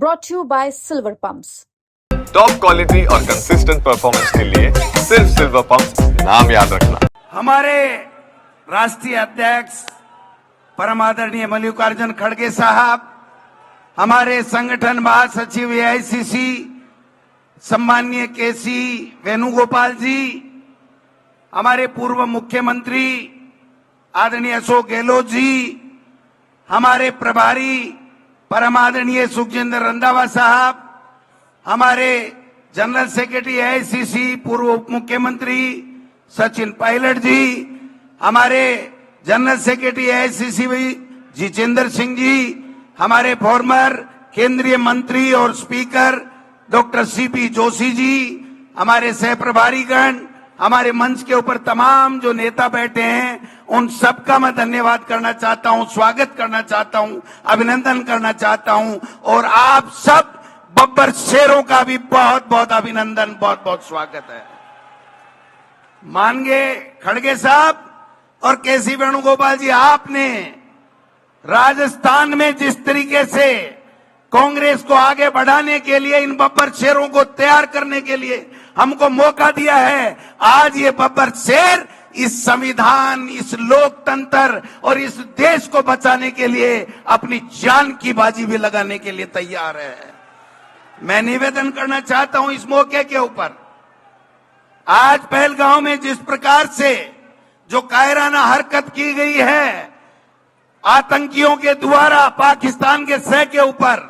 brought to you by Silver Pumps. Top quality और consistent performance के लिए सिर्फ सिल्वर पंप्स नाम याद रखना। हमारे राष्ट्रीय अध्यक्ष परम आदरणीय मल्लिकार्जुन खड़गे साहब, हमारे संगठन महासचिव एआईसीसी सम्माननीय केसी वेणुगोपाल जी, हमारे पूर्व मुख्यमंत्री आदरणीय अशोक गहलोत जी, हमारे प्रभारी परम आदरणीय सुखजिंदर रंधावा साहब, हमारे जनरल सेक्रेटरी एआईसीसी पूर्व उप मुख्यमंत्री सचिन पायलट जी, हमारे general secretary AICC Jitendra Singh ji, हमारे फॉर्मर केंद्रीय मंत्री और speaker doctor CP Joshi ji, हमारे सह प्रभारीगण, हमारे मंच के ऊपर तमाम जो नेता बैठे हैं, उन सबका मैं धन्यवाद करना चाहता हूं, स्वागत करना चाहता हूं, अभिनंदन करना चाहता हूं। और आप सब बब्बर शेरों का भी बहुत बहुत अभिनंदन, बहुत बहुत स्वागत है। मानगे खड़गे साहब और केसी वेणुगोपाल जी, आपने राजस्थान में जिस तरीके से कांग्रेस को आगे बढ़ाने के लिए, इन बब्बर शेरों को तैयार करने के लिए हमको मौका दिया है, आज ये बब्बर शेर इस संविधान, इस लोकतंत्र और इस देश को बचाने के लिए अपनी जान की बाजी भी लगाने के लिए तैयार है। मैं निवेदन करना चाहता हूं इस मौके के ऊपर, आज पहलगांव में जिस प्रकार से जो कायराना हरकत की गई है आतंकियों के द्वारा पाकिस्तान के सह के ऊपर,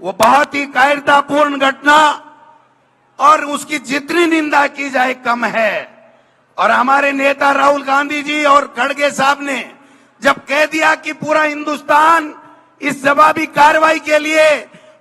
वो बहुत ही कायरतापूर्ण घटना और उसकी जितनी निंदा की जाए कम है। और हमारे नेता राहुल गांधी जी और खड़गे साहब ने जब कह दिया कि पूरा हिंदुस्तान इस जवाबी कार्रवाई के लिए,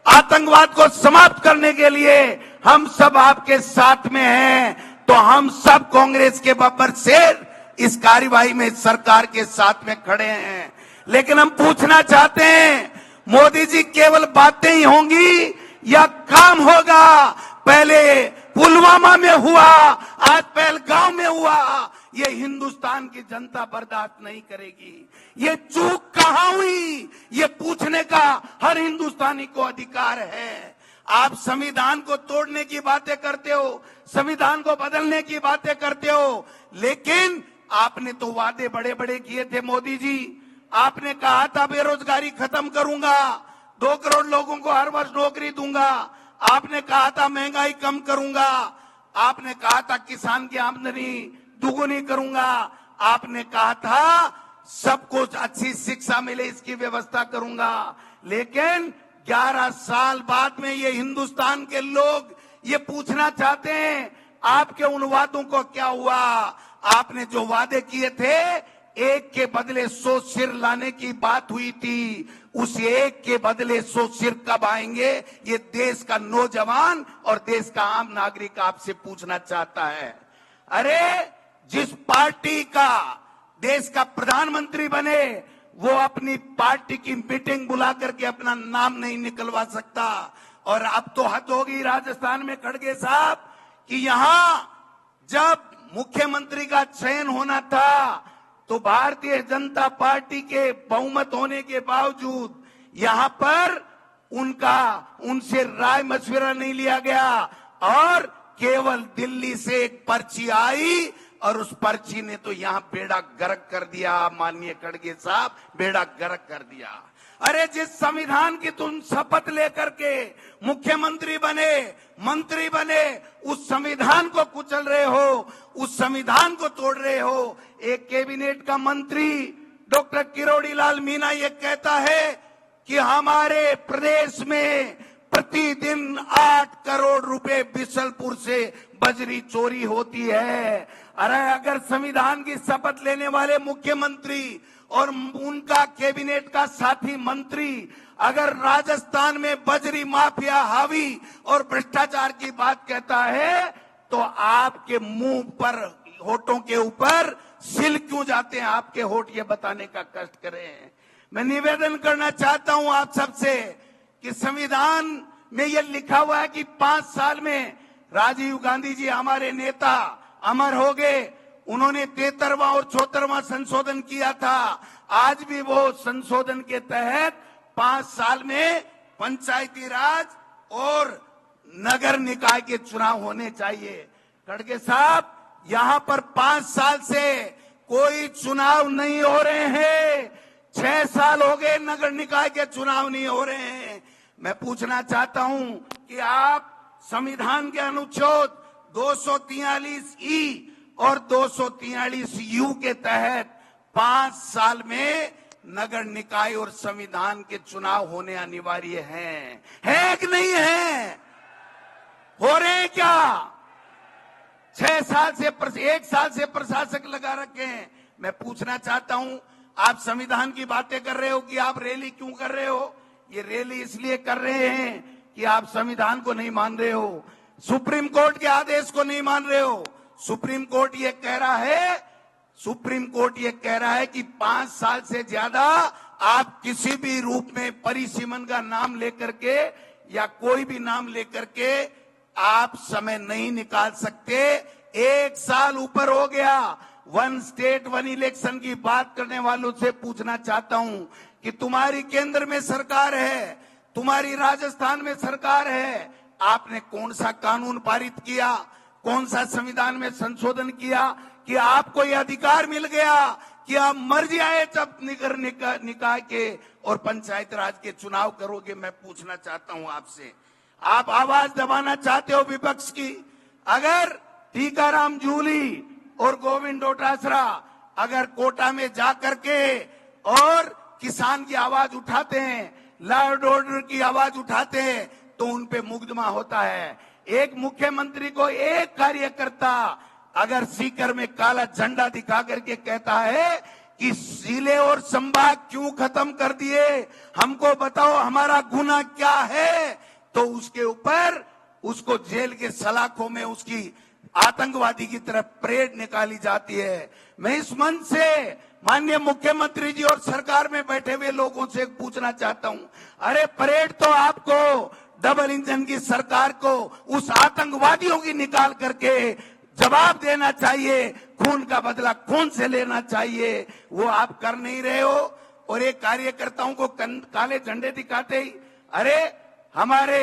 आतंकवाद को समाप्त करने के लिए हम सब आपके साथ में हैं, तो हम सब कांग्रेस के बब्बर शेर इस कार्रवाई में सरकार के साथ में खड़े हैं। लेकिन हम पूछना चाहते हैं, मोदी जी केवल बातें ही होंगी या काम होगा? पहले पुलवामा में हुआ, आज पहलगांव में हुआ, ये हिंदुस्तान की जनता बर्दाश्त नहीं करेगी। ये चूक कहां हुई, ये पूछने का हर हिंदुस्तानी को अधिकार है। आप संविधान को तोड़ने की बातें करते हो, संविधान को बदलने की बातें करते हो, लेकिन आपने तो वादे बड़े बड़े किए थे मोदी जी। आपने कहा था बेरोजगारी खत्म करूंगा, 2 करोड़ लोगों को हर वर्ष नौकरी दूंगा, आपने कहा था महंगाई कम करूंगा, आपने कहा था किसान की आमदनी दुगुनी करूंगा, आपने कहा था सबको अच्छी शिक्षा मिले इसकी व्यवस्था करूंगा। लेकिन 11 साल बाद में ये हिंदुस्तान के लोग ये पूछना चाहते हैं, आपके उन वादों को क्या हुआ? आपने जो वादे किए थे, एक के बदले 100 सिर लाने की बात हुई थी, उस एक के बदले 100 सिर कब आएंगे? ये देश का नौजवान और देश का आम नागरिक आपसे पूछना चाहता है। अरे जिस पार्टी का देश का प्रधानमंत्री बने, वो अपनी पार्टी की मीटिंग बुला करके अपना नाम नहीं निकलवा सकता। और अब तो हद होगी राजस्थान में खड़गे साहब कि यहां जब मुख्यमंत्री का चयन होना था, तो भारतीय जनता पार्टी के बहुमत होने के बावजूद यहां पर उनसे राय मशविरा नहीं लिया गया और केवल दिल्ली से एक पर्ची आई और उस पर्ची ने तो यहां बेड़ा गर्क कर दिया। माननीय खड़गे साहब, बेड़ा गर्क कर दिया। अरे जिस संविधान की तुम शपथ लेकर के मुख्यमंत्री बने, मंत्री बने, उस संविधान को कुचल रहे हो, उस संविधान को तोड़ रहे हो। एक कैबिनेट का मंत्री डॉक्टर किरोड़ी लाल मीना ये कहता है कि हमारे प्रदेश में प्रतिदिन 8 करोड़ रुपए बिशलपुर से बजरी चोरी होती है। अरे अगर संविधान की शपथ लेने वाले मुख्यमंत्री और उनका कैबिनेट का साथी मंत्री अगर राजस्थान में बजरी माफिया हावी और भ्रष्टाचार की बात कहता है, तो आपके मुंह पर, होठों के ऊपर सिल क्यों जाते हैं? आपके होठ ये बताने का कष्ट करें। मैं निवेदन करना चाहता हूं आप सबसे कि संविधान में यह लिखा हुआ है कि 5 साल में राजीव गांधी जी हमारे नेता अमर हो गए, उन्होंने 73वां और 74वां संशोधन किया था। आज भी वो संशोधन के तहत 5 साल में पंचायती राज और नगर निकाय के चुनाव होने चाहिए। खड़गे साहब, यहां पर 5 साल से कोई चुनाव नहीं हो रहे हैं। 6 साल हो गए नगर निकाय के चुनाव नहीं हो रहे हैं। मैं पूछना चाहता हूं कि आप संविधान के अनुच्छेद 243E और 243U के तहत 5 साल में नगर निकाय और संविधान के चुनाव होने अनिवार्य हैं, है कि नहीं है? हो रहे हैं क्या? 1 साल से प्रशासक लगा रखे हैं। मैं पूछना चाहता हूं, आप संविधान की बातें कर रहे हो कि आप रैली क्यों कर रहे हो? ये रैली इसलिए कर रहे हैं कि आप संविधान को नहीं मान रहे हो, सुप्रीम कोर्ट के आदेश को नहीं मान रहे हो। सुप्रीम कोर्ट ये कह रहा है कि 5 साल से ज्यादा आप किसी भी रूप में परिसीमन का नाम लेकर के या कोई भी नाम लेकर के आप समय नहीं निकाल सकते। 1 साल ऊपर हो गया। 1 स्टेट 1 इलेक्शन की बात करने वालों से पूछना चाहता हूं कि तुम्हारी केंद्र में सरकार है, तुम्हारी राजस्थान में सरकार है, आपने कौन सा कानून पारित किया, कौन सा संविधान में संशोधन किया कि आपको यह अधिकार मिल गया कि आप मर्जी आए जब नगर निकाय के और पंचायत राज के चुनाव करोगे? मैं पूछना चाहता हूं आपसे, आप आवाज दबाना चाहते हो विपक्ष की? अगर टीकाराम जूली और गोविंद डोटासरा अगर कोटा में जा करके और किसान की आवाज उठाते हैं, लॉ एंड ऑर्डर की आवाज उठाते हैं, तो उन पे मुकदमा होता है। एक मुख्यमंत्री को एक कार्यकर्ता अगर सीकर में काला झंडा दिखा करके कहता है कि जिले और संभाग क्यों खत्म कर दिए, हमको बताओ हमारा गुनाह क्या है, तो उसके ऊपर उसको जेल के सलाखों में उसकी आतंकवादी की तरफ परेड निकाली जाती है। मैं इस मंच से माननीय मुख्यमंत्री जी और सरकार में बैठे हुए लोगों से पूछना चाहता हूं, अरे परेड तो आपको डबल इंजन की सरकार को उस आतंकवादियों की निकाल करके जवाब देना चाहिए, खून का बदला खून से लेना चाहिए, वो आप कर नहीं रहे हो। और एक कार्यकर्ताओं को काले झंडे दिखाते ही अरे हमारे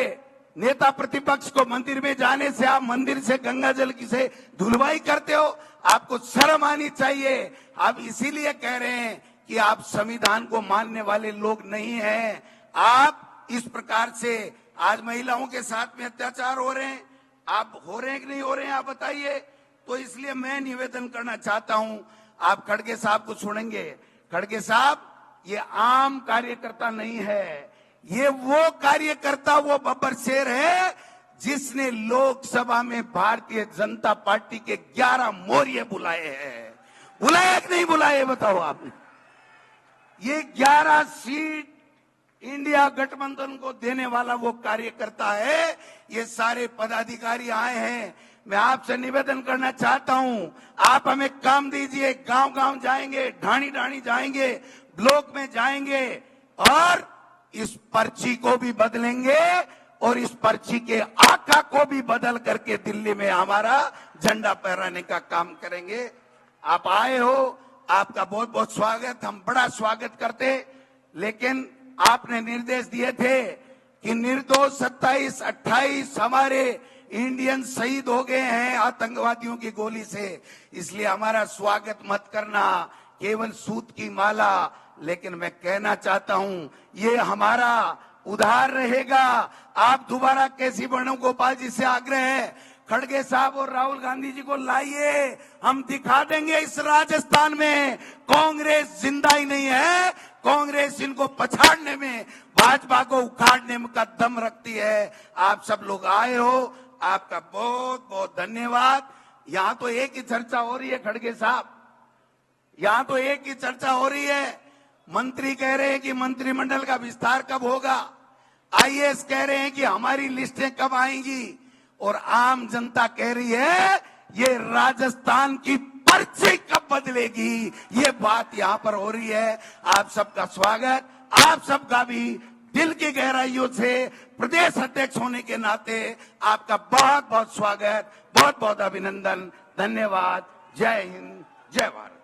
नेता प्रतिपक्ष को मंदिर में जाने से आप मंदिर से गंगा जल की से धुलवाई करते हो, आपको शर्म आनी चाहिए। आप इसीलिए कह रहे हैं कि आप संविधान को मानने वाले लोग नहीं हैं। आप इस प्रकार से आज महिलाओं के साथ में अत्याचार हो रहे हैं, आप हो रहे हैं कि नहीं हो रहे हैं, आप बताइए। तो इसलिए मैं निवेदन करना चाहता हूं, आप खड़गे साहब को सुनेंगे। खड़गे साहब ये आम कार्यकर्ता नहीं है, ये वो कार्यकर्ता, वो बब्बर शेर है जिसने लोकसभा में भारतीय जनता पार्टी के 11 मोर्चे बुलाए हैं। बुलाए कि नहीं बुलाए बताओ आप? ये 11 सीट इंडिया गठबंधन को देने वाला वो कार्यकर्ता है। ये सारे पदाधिकारी आए हैं। मैं आपसे निवेदन करना चाहता हूं, आप हमें काम दीजिए। गांव गांव जाएंगे, ढाणी ढाणी जाएंगे, ब्लॉक में जाएंगे और इस पर्ची को भी बदलेंगे और इस पर्ची के आका को भी बदल करके दिल्ली में हमारा झंडा फहराने का काम करेंगे। आप आए हो, आपका बहुत बहुत स्वागत, हम बड़ा स्वागत करते। लेकिन आपने निर्देश दिए थे कि निर्दोष 27-28 हमारे इंडियन शहीद हो गए हैं आतंकवादियों की गोली से, इसलिए हमारा स्वागत मत करना, केवल सूत की माला। लेकिन मैं कहना चाहता हूं, ये हमारा उधार रहेगा। आप दोबारा केसी वेणुगोपाल जी से आग्रह है, खड़गे साहब और राहुल गांधी जी को लाइए, हम दिखा देंगे इस राजस्थान में कांग्रेस जिंदा ही नहीं है। कांग्रेस इनको पछाड़ने में, भाजपा को उखाड़ने में का दम रखती है। आप सब लोग आए हो, आपका बहुत बहुत धन्यवाद। यहां तो एक ही चर्चा हो रही है खड़गे साहब, यहां तो एक ही चर्चा हो रही है। मंत्री कह रहे हैं कि मंत्रिमंडल का विस्तार कब होगा, आईएएस कह रहे हैं कि हमारी लिस्टें कब आएंगी, और आम जनता कह रही है ये राजस्थान की पर्ची कब बदलेगी। ये बात यहां पर हो रही है। आप सबका स्वागत, आप सबका भी दिल की गहराइयों से प्रदेश अध्यक्ष होने के नाते आपका बहुत बहुत स्वागत, बहुत बहुत अभिनंदन, धन्यवाद। जय हिंद, जय भारत।